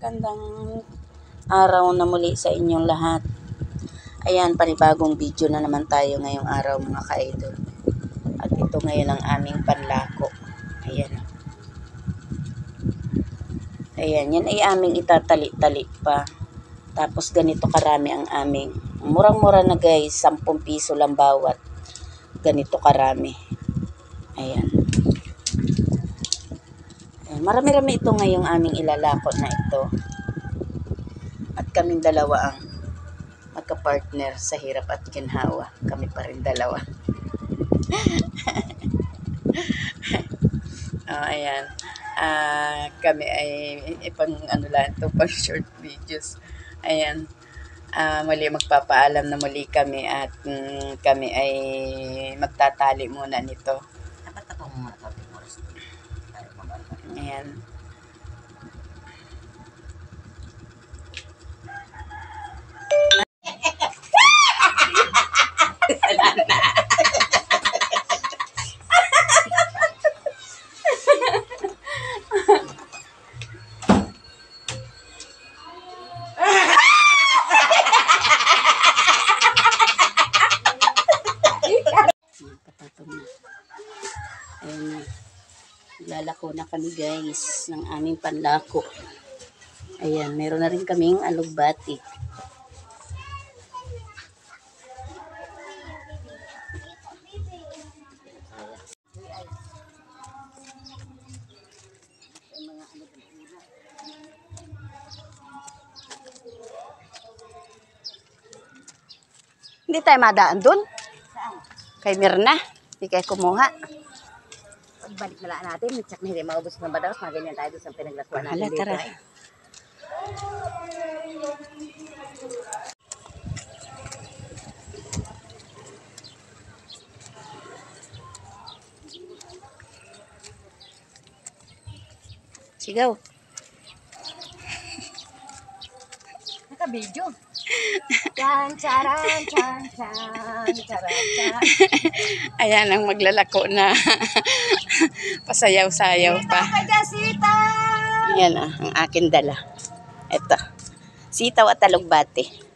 Magandang araw na muli sa inyong lahat. Ayan, panibagong video na naman tayo ngayong araw mga ka-idol. At ito ngayon ang aming panlako. Ayan. Ayan, yan ay aming itatali-tali pa. Tapos ganito karami ang aming. Murang-mura na guys, 10 piso lang bawat. Ganito karami. Ayan. Marami-rami ito ngayong aming ilalako na ito. At kaming dalawa ang magka-partner sa hirap at ginhawa. Kami pa rin dalawa. Ayan. Kami ay pang ano lang ito, pang short videos. Ayan. Muli magpapaalam na muli kami at kami ay magtatali muna nito. Dapat ako muna kapit mo rin. Ayan. Papatong na. Ayan na. Lalako na kami guys ng aming panlako. Ayan, meron na rin kaming alugbati. Hindi tayo madaan dun. Kay Mirna. Hindi kayo kumuha. Pagbalik na lang natin, check na hindi maubos ng badaos, maganyan tayo doon sa pinaglakuan natin. Hala, tara. Sigaw. Naka-video. Chan, charan, chan, chan, charan, chan. Ayan ang maglalako na. Pasayaw-sayaw pa. Sita! Ayan ang akin dala. Ito. Sitaw at alugbati.